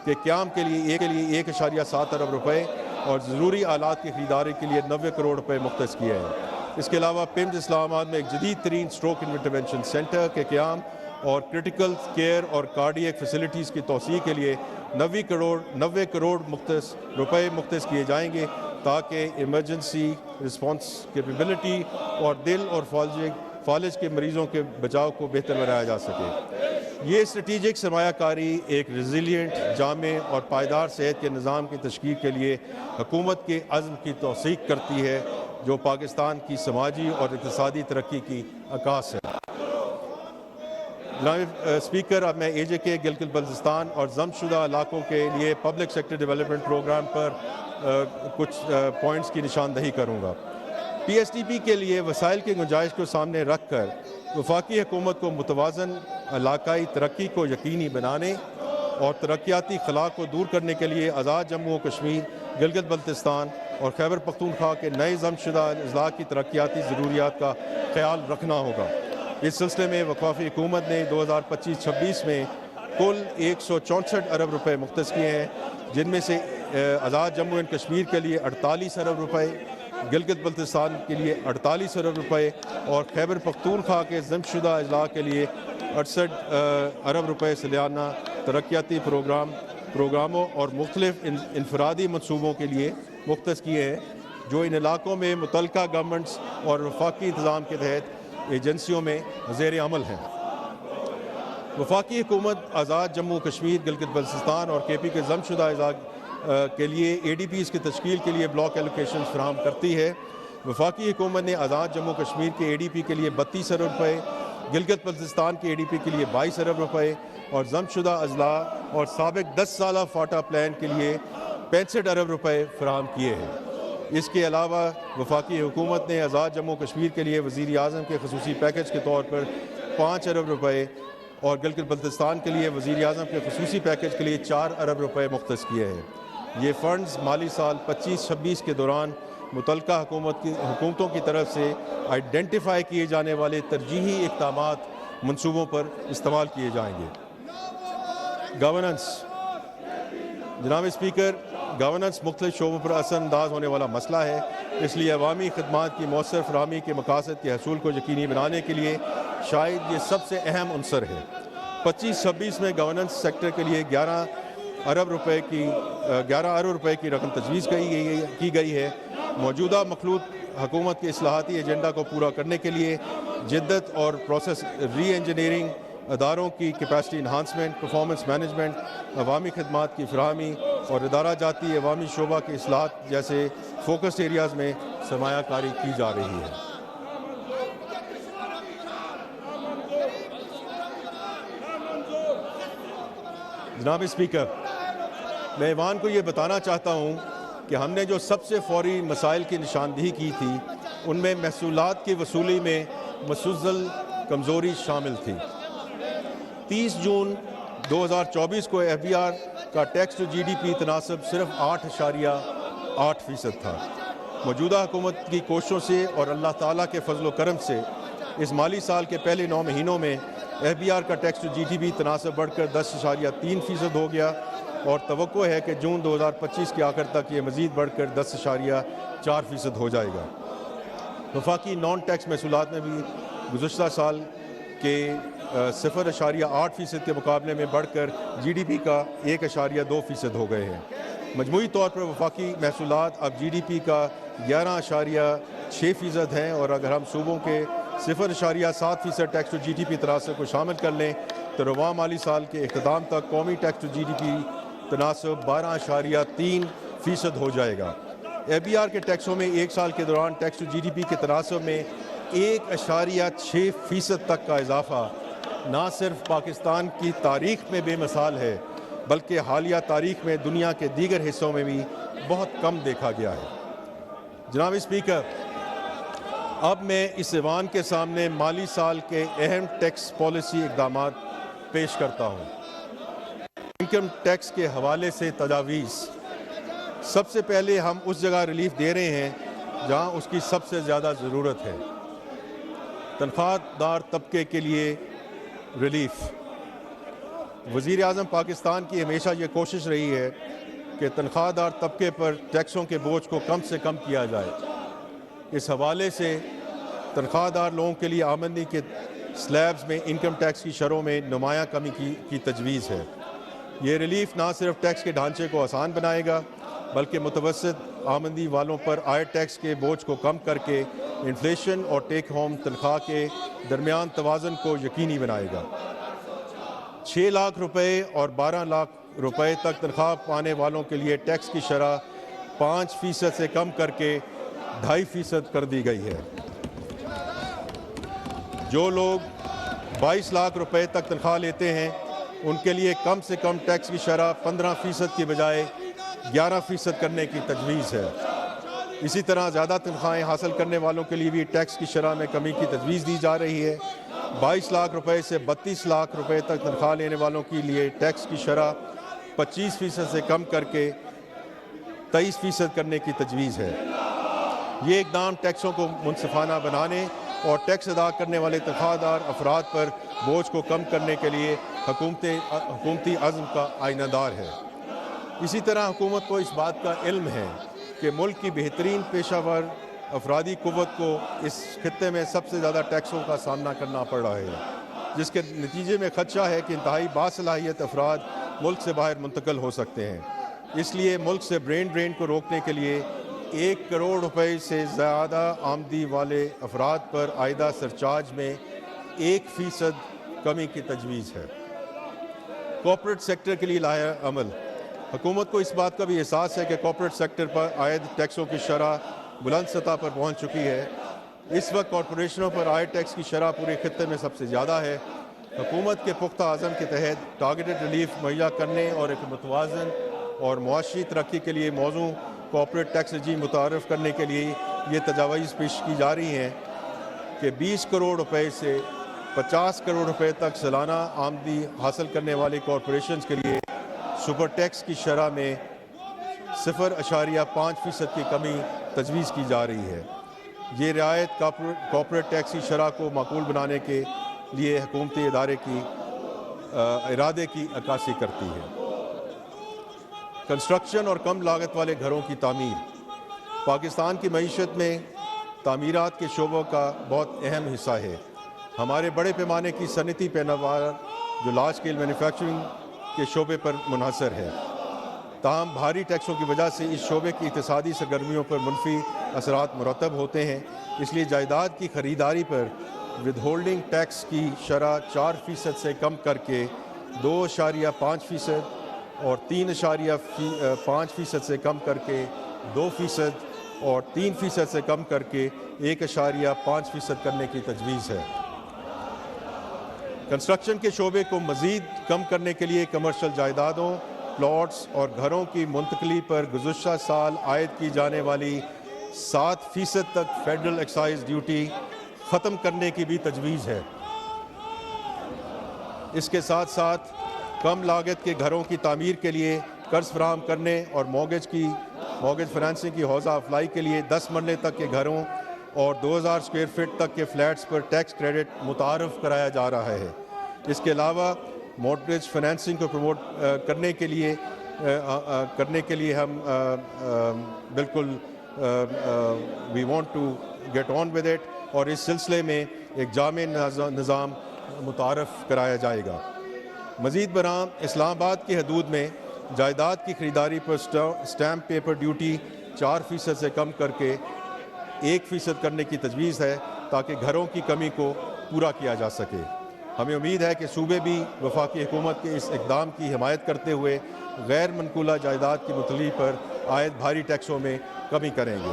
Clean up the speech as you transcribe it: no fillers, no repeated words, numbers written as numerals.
کہ قیام کے لیے 1.7 ارب روپے اور ضروری آلات کی خریداری کے لیے 90 کروڑ روپے مختص کیے ہیں۔ اس کے علاوہ پیمز اسلام آباد میں ایک جدید ترین اسٹروک انٹرونشن سینٹر کے قیام اور کرٹیکل کیئر اور کارڈیک فیسلٹیز کی توسیع کے لیے 90 کروڑ روپے مختص کیے جائیں گے تاکہ ایمرجنسی رسپانس کیپیبلٹی اور دل اور فالج کے مریضوں کے بچاؤ کو بہتر بنایا جا سکے۔ یہ اسٹریٹجک سرمایہ کاری ایک ریزیلینٹ، جامع اور پائیدار صحت کے نظام کی تشکیل کے لیے حکومت کے عزم کی توثیق کرتی ہے، جو پاکستان کی سماجی اور اقتصادی ترقی کی عکاس ہے۔ جناب اسپیکر، اب میں اے جے کے گلگت بلتستان اور ضم شدہ علاقوں کے لیے پبلک سیکٹر ڈیولپمنٹ پروگرام پر کچھ پوائنٹس کی نشاندہی کروں گا۔ پی ایس ٹی پی کے لیے وسائل کی گنجائش کو سامنے رکھ کر وفاقی حکومت کو متوازن علاقائی ترقی کو یقینی بنانے اور ترقیاتی خلا کو دور کرنے کے لیے آزاد جموں و کشمیر، گلگت بلتستان اور خیبر پختونخوا کے نئے ضم شدہ اضلاع کی ترقیاتی ضروریات کا خیال رکھنا ہوگا۔ اس سلسلے میں وفاقی حکومت نے 2025-26 میں کل 164 ارب روپے مختص کیے ہیں، جن میں سے آزاد جموں و کشمیر کے لیے 48 ارب روپے، گلگت بلتستان کے لیے 48 ارب روپے اور خیبر پختونخوا کے ضم شدہ اضلاع کے لیے 68 ارب روپے سالانہ ترقیاتی پروگراموں اور مختلف انفرادی منصوبوں کے لیے مختص کیے ہیں، جو ان علاقوں میں متعلقہ گورنمنٹس اور وفاقی انتظام کے تحت ایجنسیوں میں زیر عمل ہیں۔ وفاقی حکومت آزاد جموں کشمیر، گلگت بلتستان اور کے پی کے ضم شدہ اضلاع کے لیے اے ڈی پیز کی تشکیل کے لیے بلاک ایلوکیشنز فراہم کرتی ہے۔ وفاقی حکومت نے آزاد جموں کشمیر کے اے ڈی پی کے لیے 32 ارب روپے، گلگت بلتستان کے اے ڈی پی کے لیے 22 ارب روپے اور ضم شدہ اضلاع اور سابق 10 سالہ فاٹا پلان کے لیے 65 ارب روپے فراہم کیے ہیں۔ اس کے علاوہ وفاقی حکومت نے آزاد جموں کشمیر کے لیے وزیر اعظم کے خصوصی پیکج کے طور پر 5 ارب روپے اور گلگت بلتستان کے لیے وزیر اعظم کے خصوصی پیکج کے لیے 4 ارب روپے مختص کیے ہیں۔ یہ فنڈز مالی سال 25-26 کے دوران متعلقہ حکومتوں کی طرف سے آئیڈینٹیفائی کیے جانے والے ترجیحی اقدامات منصوبوں پر استعمال کیے جائیں گے۔ گورننس، جناب اسپیکر، گورننس مختلف شعبوں پر اثر انداز ہونے والا مسئلہ ہے، اس لیے عوامی خدمات کی مؤثر فراہمی کے مقاصد کے حصول کو یقینی بنانے کے لیے شاید یہ سب سے اہم عنصر ہے۔ 25-26 میں گورننس سیکٹر کے لیے 11 ارب روپے کی رقم تجویز کی گئی ہے۔ موجودہ مخلوط حکومت کے اصلاحاتی ایجنڈا کو پورا کرنے کے لیے جدت اور پروسیس ری انجینئرنگ، اداروں کی کیپیسٹی انہانسمنٹ، پرفارمنس مینجمنٹ، عوامی خدمات کی فراہمی اور ادارہ جاتی عوامی شعبہ کے اصلاحات جیسے فوکس ایریاز میں سرمایہ کاری کی جا رہی ہے۔ جناب اسپیکر، میں ایوان کو یہ بتانا چاہتا ہوں کہ ہم نے جو سب سے فوری مسائل کی نشاندہی کی تھی، ان میں محصولات کی وصولی میں مسلسل کمزوری شامل تھی۔ 30 جون 2024 کو ایف بی آر کا tax to G D P تناسب صرف 8.8% تھا۔ موجودہ حکومت کی کوششوں سے اور اللہ تعالیٰ کے فضل و کرم سے اس مالی سال کے پہلے 9 مہینوں میں ایف بی آر کا tax to G D P تناسب بڑھ کر 10.3% ہو گیا اور توقع ہے کہ جون 2025 کے آخر تک یہ مزید بڑھ کر 10.4% ہو جائے گا۔ وفاقی نان ٹیکس محصولات میں بھی گزشتہ سال کے 0.8% کے مقابلے میں بڑھ کر جی ڈی پی کا 1.2% ہو گئے ہیں۔ مجموعی طور پر وفاقی محصولات اب جی ڈی پی کا 11.6% ہیں، اور اگر ہم صوبوں کے 0.7% tax to G D P تناسب کو شامل کر لیں تو رواں مالی سال کے اختتام تک قومی tax to G D P تناسب 12.3% ہو جائے گا۔ ایف بی آر کے ٹیکسوں میں ایک سال کے دوران tax to G D P کے تناسب میں 1.6% تک کا اضافہ نہ صرف پاکستان کی تاریخ میں بے مثال ہے، بلکہ حالیہ تاریخ میں دنیا کے دیگر حصوں میں بھی بہت کم دیکھا گیا ہے۔ جناب اسپیکر، اب میں اس ایوان کے سامنے مالی سال کے اہم ٹیکس پالیسی اقدامات پیش کرتا ہوں۔ انکم ٹیکس کے حوالے سے تجاویز: سب سے پہلے ہم اس جگہ ریلیف دے رہے ہیں جہاں اس کی سب سے زیادہ ضرورت ہے۔ تنخواہ دار طبقے کے لیے ریلیف: وزیر اعظم پاکستان کی ہمیشہ یہ کوشش رہی ہے کہ تنخواہ دار طبقے پر ٹیکسوں کے بوجھ کو کم سے کم کیا جائے۔ اس حوالے سے تنخواہ دار لوگوں کے لیے آمدنی کے سلیبز میں انکم ٹیکس کی شرحوں میں نمایاں کمی کی تجویز ہے۔ یہ ریلیف نہ صرف ٹیکس کے ڈھانچے کو آسان بنائے گا بلکہ متوسط آمدنی والوں پر عائد ٹیکس کے بوجھ کو کم کر کے انفلیشن اور ٹیک ہوم تنخواہ کے درمیان توازن کو یقینی بنائے گا۔ 6 لاکھ روپے اور 12 لاکھ روپے تک تنخواہ پانے والوں کے لیے ٹیکس کی شرح 5% سے کم کر کے 2.5% کر دی گئی ہے۔ جو لوگ 22 لاکھ روپے تک تنخواہ لیتے ہیں ان کے لیے کم سے کم ٹیکس کی شرح 15% کی بجائے 11% کرنے کی تجویز ہے۔ اسی طرح زیادہ تنخواہیں حاصل کرنے والوں کے لیے بھی ٹیکس کی شرح میں کمی کی تجویز دی جا رہی ہے۔ 22 لاکھ روپے سے 32 لاکھ روپے تک تنخواہ لینے والوں کے لیے ٹیکس کی شرح 25% سے کم کر کے 23% کرنے کی تجویز ہے۔ یہ اقدام ٹیکسوں کو منصفانہ بنانے اور ٹیکس ادا کرنے والے تنخواہ دار افراد پر بوجھ کو کم کرنے کے لیے حکومتی عزم کا آئینہ دار ہے۔ اسی طرح حکومت کو اس بات کا علم ہے کہ ملک کی بہترین پیشہ ور افرادی قوت کو اس خطے میں سب سے زیادہ ٹیکسوں کا سامنا کرنا پڑ رہا ہے، جس کے نتیجے میں خدشہ ہے کہ انتہائی باصلاحیت افراد ملک سے باہر منتقل ہو سکتے ہیں۔ اس لیے ملک سے برین ڈرین کو روکنے کے لیے 1 کروڑ روپے سے زیادہ آمدنی والے افراد پر عائدہ سرچارج میں 1% کمی کی تجویز ہے۔ کارپوریٹ سیکٹر کے لیے لایا عمل۔ حکومت کو اس بات کا بھی احساس ہے کہ کارپوریٹ سیکٹر پر عائد ٹیکسوں کی شرح بلند سطح پر پہنچ چکی ہے۔ اس وقت کارپوریشنوں پر عائد ٹیکس کی شرح پورے خطے میں سب سے زیادہ ہے۔ حکومت کے پختہ عزم کے تحت ٹارگیٹڈ ریلیف مہیا کرنے اور ایک متوازن اور معاشی ترقی کے لیے موزوں کارپوریٹ ٹیکس رجیم متعارف کرنے کے لیے یہ تجاویز پیش کی جا رہی ہیں کہ 20 کروڑ روپے سے 50 کروڑ روپے تک سالانہ آمدنی حاصل کرنے والی کارپوریشنز کے لیے سپر ٹیکس کی شرح میں 0.5% کی کمی تجویز کی جا رہی ہے۔ یہ رعایت کارپوریٹ ٹیکس کی شرح کو معقول بنانے کے لیے حکومتی ارادے کی عکاسی کرتی ہے۔ کنسٹرکشن اور کم لاگت والے گھروں کی تعمیر۔ پاکستان کی معیشت میں تعمیرات کے شعبوں کا بہت اہم حصہ ہے۔ ہمارے بڑے پیمانے کی صنعتی پیداوار جو لارج اسکیل مینوفیکچرنگ کے شعبے پر منحصر ہے، تاہم بھاری ٹیکسوں کی وجہ سے اس شعبے کی اقتصادی سرگرمیوں پر منفی اثرات مرتب ہوتے ہیں۔ اس لیے جائیداد کی خریداری پر ود ہولڈنگ ٹیکس کی شرح 4% سے کم کر کے 2.5% اور 3.5% سے کم کر کے 2% اور 3% سے کم کر کے 1.5% کرنے کی تجویز ہے۔ کنسٹرکشن کے شعبے کو مزید کم کرنے کے لیے کمرشل جائیدادوں، پلاٹس اور گھروں کی منتقلی پر گزشتہ سال عائد کی جانے والی 7% تک فیڈرل ایکسائز ڈیوٹی ختم کرنے کی بھی تجویز ہے۔ اس کے ساتھ ساتھ کم لاگت کے گھروں کی تعمیر کے لیے قرض فراہم کرنے اور مورگیج فنانسنگ کی حوصلہ افزائی کے لیے 10 مرلے تک کے گھروں اور 2000 اسکوائر فٹ تک کے فلیٹس پر ٹیکس کریڈٹ متعارف کرایا جا رہا ہے۔ اس کے علاوہ مورگیج فنانسنگ کو پروموٹ کرنے کے لیے ہم بالکل we want to get on with it, اور اس سلسلے میں ایک جامع نظام متعارف کرایا جائے گا۔ مزید برآں اسلام آباد کی حدود میں جائیداد کی خریداری پر اسٹیمپ پیپر ڈیوٹی 4% سے کم کر کے 1% کرنے کی تجویز ہے تاکہ گھروں کی کمی کو پورا کیا جا سکے۔ ہمیں امید ہے کہ صوبے بھی وفاقی حکومت کے اس اقدام کی حمایت کرتے ہوئے غیر منقولہ جائیداد کی منتقلی پر عائد بھاری ٹیکسوں میں کمی کریں گے۔